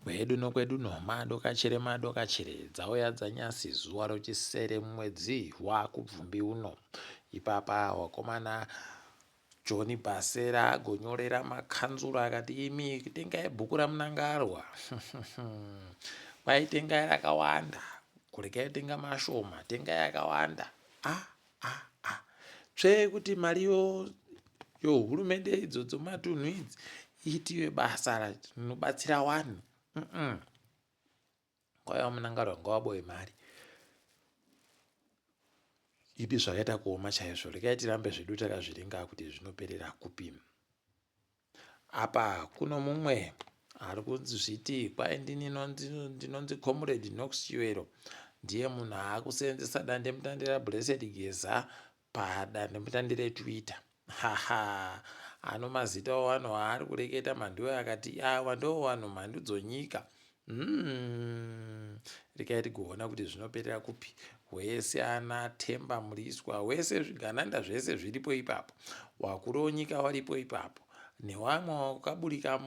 kwedu nokwedu madokachere dzauya dzanyasi zuva rochisere mwedzi wakubvumbi uno. Ipapa wakomana John Basera agonyorera makanzura akati imi tengai bhuku ramunangarwa kwai tengai rakawanda kuregai tenga mashoma tengai yakawanda. Kuti mari yohurumende idzodzo matunhu idzi iitiwe basa rinobatsira vanhu. Kwaiva munangarwa ngawaboye mari ipi zvakaita kuoma chaizvo. Regai tirambe zvedu takazviringa kuti zvinoperera kupi. Apa kuno mumwe ari kuzviti kwai ndinonzi Comrade Knox Chiwero ndiye munhu aakusenzesa dandemutande raBlessed Geza padandemutande reTwitter. Ano mazita owanhu aari kureketa mandiwe akati awa ndo wanhu mhandu dzonyika. Regai tigoona kuti zvinoperera kupi. Wese ana Temba Muriswa, wese zvigananda zvese zviripo ipapo, wakuru wenyika waripo ipapo, nevamwe wakaburika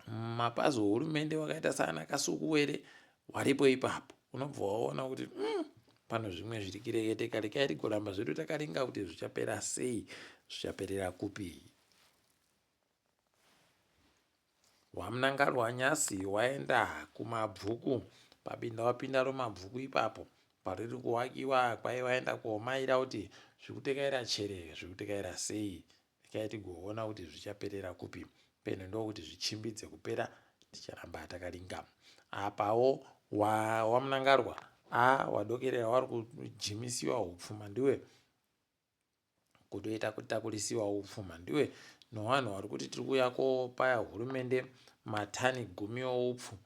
mapazi hurumende wakaita saana Kasukuwere waripo ipapo. Unobva waona kuti pano zvimwe zviri kureketeka. Regai tigoramba zvedu takaringa kuti zvichapera sei, zvichaperera kupi. Wamunangarwa nyasi waenda kumabvuku, wapinda romabvuku ipapo pariri kuwakiwa kwai waenda komaira kuti zvikutekaira chere zvikutekaira sei. Regai tigoona kuti zvichaperera kupi. Peno ndokuti zvichimbidze kupera ticharamba takaringa. Apawo wamunangarwa wadokerera wari kujimisiwa upfuma ndiwe kutoita kutakurisiwa upfuma ndiwe nevanhu vari kuti tiri kuuya kopaya hurumende matani 10 oupfu.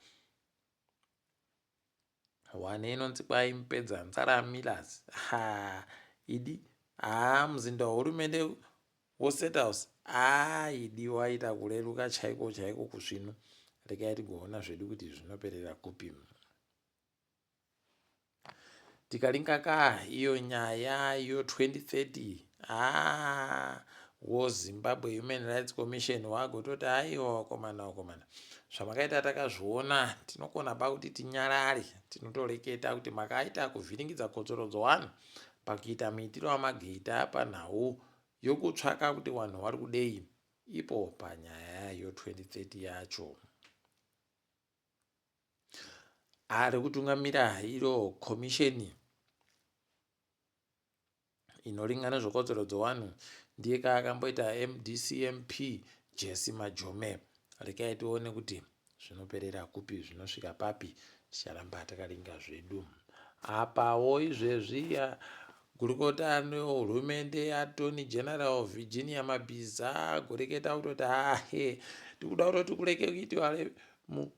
Wane inonzi kwai mupedza nzara Millers. Idi muzinda wehurumende weState House idi waita kureruka chaiko chaiko kusvino. Regai tigoona zvedu kuti zvinoperera kupi. Tikaringa iyo nyaya 2030 woZimbabwe Human Rights Commission wagototi aiwa wakomana zvamakaita takazviona, tinokona kuti tinyarare. Tinotoreketa kuti makaita kuvhiringidza kodzero dzevanhu pakuita muitiro wamageita panhau yokutsvaka kuti vanhu vari kudei ipo panyaya 2030 yacho. Ari kutungamira iro komisheni inoringa nezvekodzero dzevanhu ndiye kaakamboita MDCMP Jesse Majome. Regai tione kuti zvinoperera kupi, zvinosvika papi, ticharamba takaringa zvedu. Apawo izvezvi gurukota nehurumende Attorney General Virginia Mabiza agoreketa kutoti tikuda kutoti kureke kuitiwa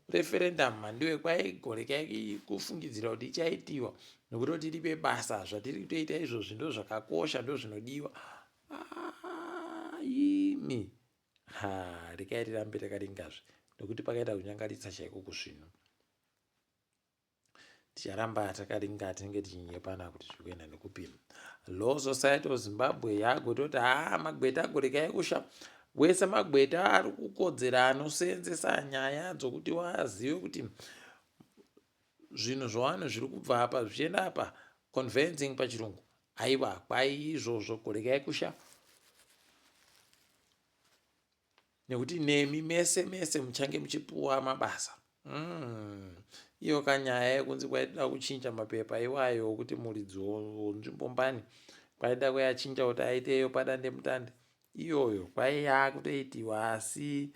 referendum mandiwe kwai gorekai kufungidzira kuti ichaitiwa nekuti tiripe basa zvatiri kutoita izvozvi ndo zvakakosha ndo zvinodiwa. Imi regai tirambe takaringazve nekuti pakaita kunyangaritsa chaiko kusvino. Ticharamba takaringa tinenge tichinyepana kuti zviri kuenda nekupi. Law Society of Zimbabwe yagototi magweta gorekai kusha. Wese magweta ari kukodzera anosenzesa nyaya dzokuti wazive kuti zvinhu zvavanhu zviri kubva apa zvichienda apa conveyancing pachirungu. Aiwa kwai izvozvo gorekai kusha. Nekuti nemi mese muchange muchipuwa mabasa. Iyo kanyaya yekunzi kwaida kuchinja mapepa iwayo kuti muridzi wenzvimbo mbani kwaida kuyachinja kuti aiteyo padande mutande iyoyo kwai yakutoitiwa, asi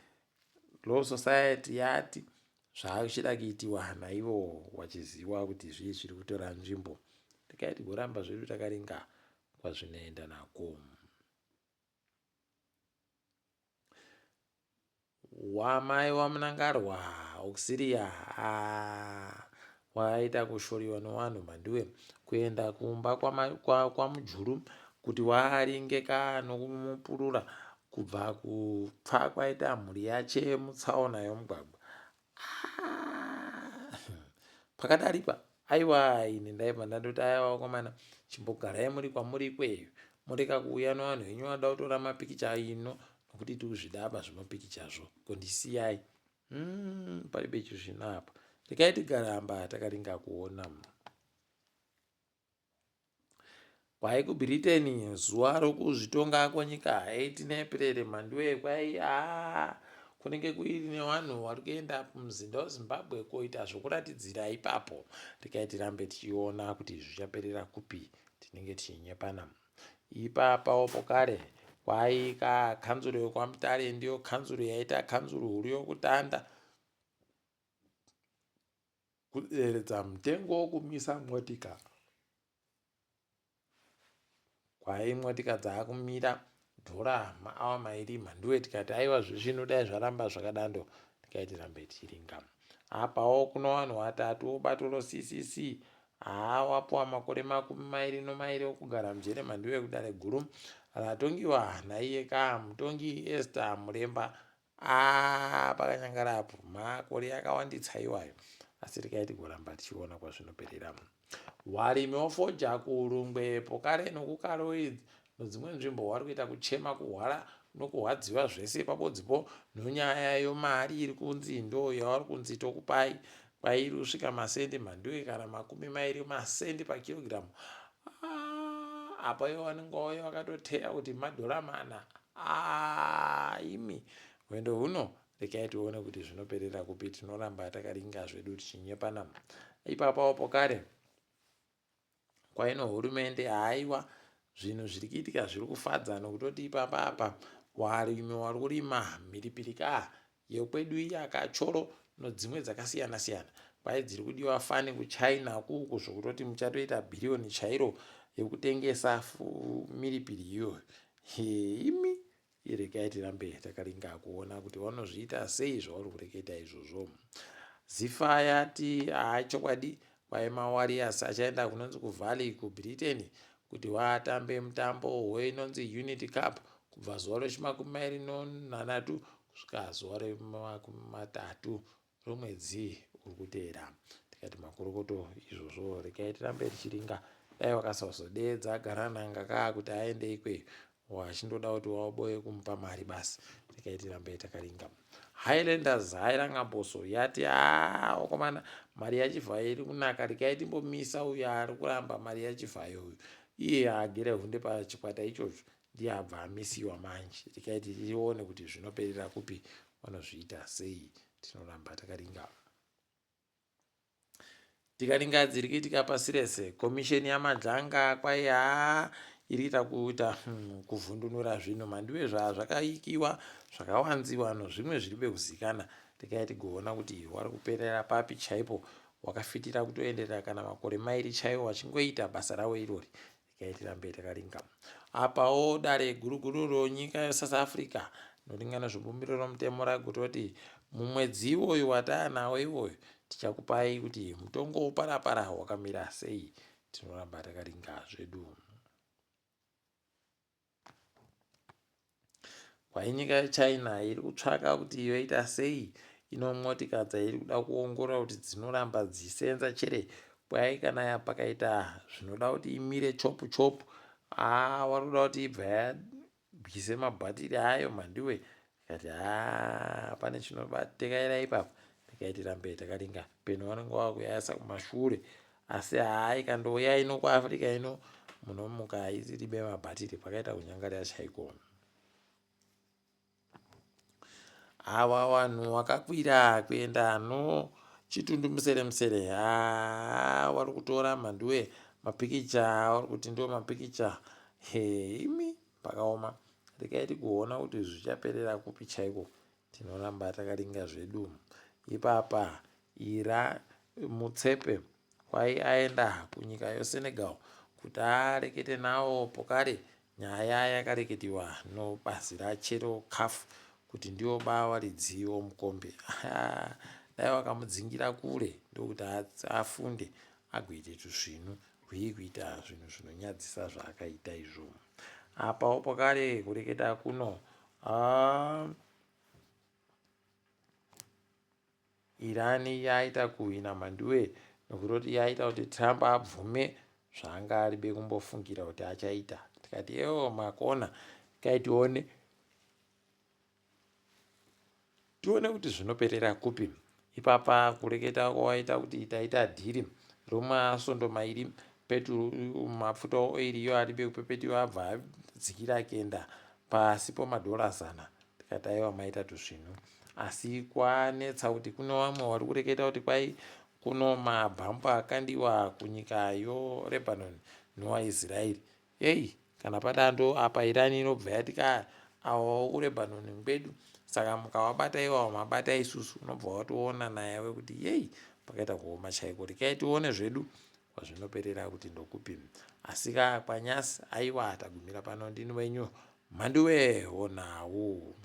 Law Society yati zvakuchida kuitiwa naivo wachiziva kuti zvii zviri kutora nzvimbo. Regai tigoramba zvedu takaringa kwazvinoenda nako. Wamai wamunangarwa Auxilia waita kushoriwa nevanhu mandiwe kuenda kumba kwamujuru kuti waaringe nokumupurura kubva kupfa kwaita mhuri yache mutsaona yomugwagwa. Pakadaripa aiwa ini ndaibva ndandoti aiwa wakomana chimbogarai muri kwamuri ikweyo mureka kuuya nevanhu venyu vada kutora mapikicha ino nokuti tikuzvidaba zvemapikichazvo kondisiyai. palibe chizvinapa. Tikaiti garamba takaringa kuona kwai kuBritain zuva rokuzvitonga kwenyika 18 April manduwe kwai kunenge kuiri nevanhu vari kuenda kumuzinda weZimbabwe koita zvokuratidzira ipapo. Tikaiti rambe tichiona kuti zvichaperera kupi, tinenge tichinyepana. Ipapo pokare kwai kanzuro yekwaMutare ndiyo kanzuro yaita kanzuro huru yokutanga kuderedza mutengo wokumisa mmotika. Kwai mmotika dzaakumira dhora maawa mairi manduwe. Tikati aiwa zvezvino dai zvaramba zvakadando. Tikaiti rambe tichiringa. Apawo kuno vanhu vatatu vobatoro CCC wapuwa makore 20 okugara mujere manduwe kudare guru ratongiwa naiye mutongi Esther Muremba. Pakanyangarapo makore akawanditsa iwayo, asi tikaiti kuramba tichiona kwazvinoperera. Warimi wofoja kuRungwe pokare nokuKaroidzi nedzimwe nzvimbo wari kuita kuchema, kuhwara nokuhwadziwa zvese pabodzipo nonyaya yomari iri kunzi ndo yavari kunzi tokupai, kwairi kusvika masendi manduwe kana 20 masendi pakirogiramu. Apa ivo vanenge vauya vakatoteya kuti madhora 4. Imi wendo huno rekai tione kuti zvinoperera kupi. Tinoramba takaringa zvedu tichinyepana. Ipapawo pokare kwaino hurumende aiwa zvinhu zviri kuitika zviri kufadza nokutoti ipapa warimi wari kurima mhiripiri yekwedu iya kachoro nedzimwe dzakasiyana siyana kwai dziri kudiwa fani kuChina kuku zvokutoti muchatoita bhiriyoni chairo yekutengesa mhiripiri iyoyo. Imi irekai tirambe takaringa kuona kuti vanozviita sei zvavari kureketa izvozvo. Zifa yati chokwadi kwai maWarriors achaenda kunonzi kuValley kuBritain kuti vatambe mutambo wenonzi Unity Cup kubva zuva re26 kusvika zuva re30 romwedzi uri kuteera. Tikati makorokoto izvozvo rekai tirambe tichiringa. Dai vakasazodeedza gara nhanga kuti aende ikweyo wachindoda kuti waboye kumupa mari basi. Rekai tirambe takaringa. Highlanders Hairangamboso yati wakomana mari yachivhayo iri kunaka, rekai timbomisa uyo ari kuramba mari yachivhayo uyu. Iye agere hunde pachikwata ichocho ndiye abva amisiwa manje. Rekai tione kuti zvinoperera kupi, vanozviita sei. Tinoramba takaringa. Tikaringa dziri kuitika pasi rese, komisheni yamajanga kwai iri kuita kuvhundunura zvinhu manduwe zvakaikiwa zvakawanziwa nezvimwe zviribe kuzikana. Rekai tigoona kuti wari kuperera papi chaipo, wakafitira kutoenderera kana makore mairi chaiwo wachingoita basa rawo irori. Rekai tirambe takaringa. Apawo dare guruguru ronyika yeSouth Africa noringana zvebumbiro romutemo ragototi mumwedzi iwoyu wataanawo iwoyu tichakupai kuti mutongo woparapara wakamira sei. Tinoramba takaringa zvedu. Kwai nyika yeChina iri kutsvaka kuti yoita sei inommotika dzairi kuda kuongorora kuti dzinoramba dzichisenza chere kwai kana pakaita zvinoda kuti imire chopu chopu wari kuda kuti ibva yabvise mabhatiri ayo manduwe. Tikati pane chinobatekaira ipapo. Rekai tirambe takaringa. Peno vanenge vakuyayasa kumashure, asi ikandouya ino kuAfrica ino munomuka isiribe mabhatiri, pakaita kunyangarira chaiko. Ava vanhu vakakwira kuenda Chitundu Musere vari kutora manduwe mapikicha, vari kuti ndo mapikicha. Imi pakaoma. Rekai tikuona kuti zvichaperera kupi chaiko. Tinoramba takaringa zvedu. Ipapa Mutsepe kwai aenda kunyika yeSenegal kuti arekete navo pokare nyaya yakareketiwa nobazi raChero CAF kuti ndiwo varidzi vomukombe. Dai vakamudzingira kure ndokuti afunde agoite tuzvinhu kwii kuita zvinhu zvinonyadzisa zvaakaita izvo. Apawo pokare kureketa kuno Irani yaita kuhwina manduwe nokutoti yaita kuti Trump abvume zvaanga aribe kumbofungira kuti achaita. Tikati makona kai tione tione kuti zvinoperera kupi. Ipapa kureketa kwawaita kuti taita dhiri romasvondo mairi mafuta oil iyo ari bekupepetiwa abva adzikira kuenda pasi pomadhora 100 tikati aiwa maita tuzvinhu. Asi kwanetsa kuti kuno vamwe vari kureketa kuti kwai kuno mabhampu akandiwa kunyika yoRebanon newaIsraeri. Kana padando apa Irani inobva yatika awawo kuRebanon kwedu, saka mukavabata iwawo mabata isusu, unobva watoona naye kuti pakaita kuoma chaiko. Rekai tione zvedu kwazvinoperera kuti ndokupi. Asi kwanyasi aiwa tagumira pano. Ndini wenyu Mhanduwe Honawu.